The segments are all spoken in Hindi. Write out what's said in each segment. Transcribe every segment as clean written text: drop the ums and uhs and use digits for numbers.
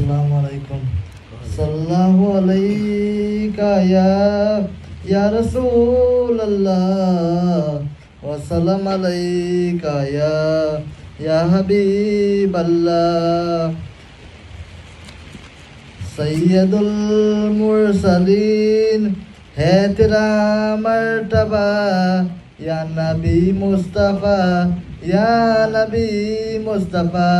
Assalamualaikum. Sallallahu alayka ya Rasulallah. Wa salam alayka ya Habiballah. Sayyidul Mursalin है तेरा मर्तबा या नबी मुस्तफ़ा या नबी मुस्तफ़ा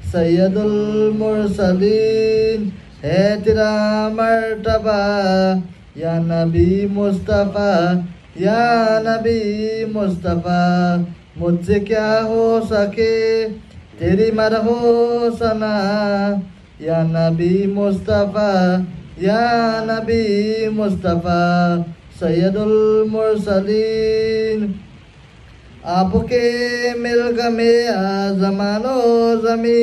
सैयदुल मुरसलीन है तेरा मर्तबा या नबी मुस्तफ़ा या नबी मुस्तफ़ा मुझसे क्या हो सके तेरी मरहो सना या नबी मुस्तफ़ा या नबी मुस्तफ़ा सैयदुल मुरसलीन आपके मिल्क में ज़मानो ज़मी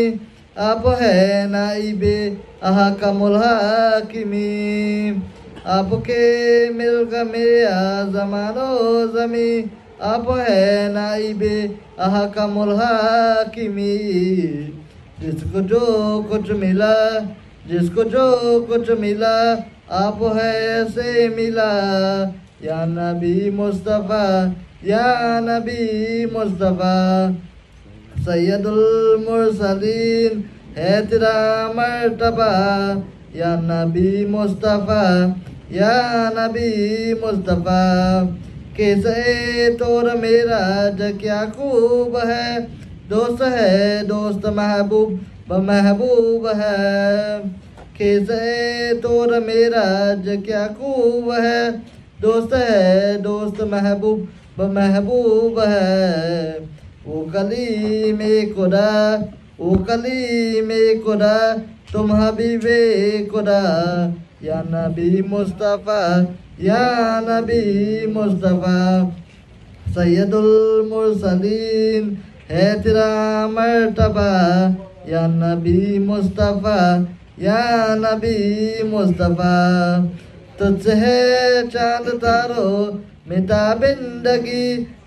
आप है नाइबे अहकमुल हाकिमीन आपके मिल्क में ज़मानो ज़मी आप है नाइबे अहकमुल हाकिमीन जिसको जो कुछ मिला जिसको जो कुछ मिला आप है से मिला या नबी मुस्तफ़ा या नबी मुस्तफ़ा सैयदुल मुरसलीन है तेरा मर्तबा या नबी मुस्तफ़ा या नबी मुस्तफ़ा कैसे तोर मेरा क्या खूब है दोस्त है दोस्त महबूब महबूब है कैसे तोर मेरा क्या खूब है दोस्त महबूब महबूब है वो कली में खुदा तुम हबीबे खुदा या नबी मुस्तफ़ा या नबी मुस्तफ़ा सैयदुल मुरसलीन है तेरा मर्तबा या नबी मुस्तफ़ा या नबी मुस्तफ़ा तुझसे है चांद तारो मिटा बिंदगी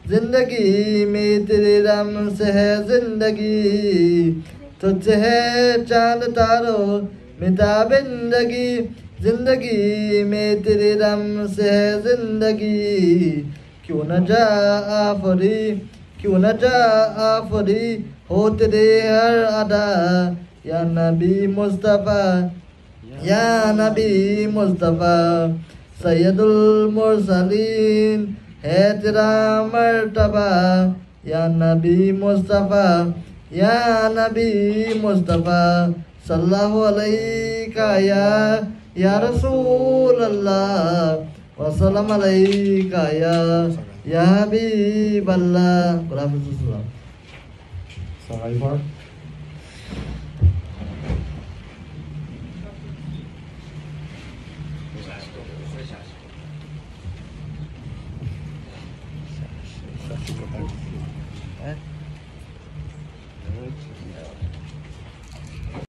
जिंदगी में तेरे रम से है जिंदगी तुझसे है चांद तारो मिटा बिंदगी जिंदगी में तेरे रम से है जिंदगी क्यों न जा आफरी हो तेरे हर अदा या नबी मुस्तफ़ा या नबी मुस्तफ़ा सैयदुल मुरसलीन है तेरा मर्तबा या नबी मुस्तफ़ा या नबी मुस्तफ़ा सल्लल्लाहु अलैका या रसूल अल्लाह व सल्लम अलैका या हबीबल्लाह। Survivor. Eh?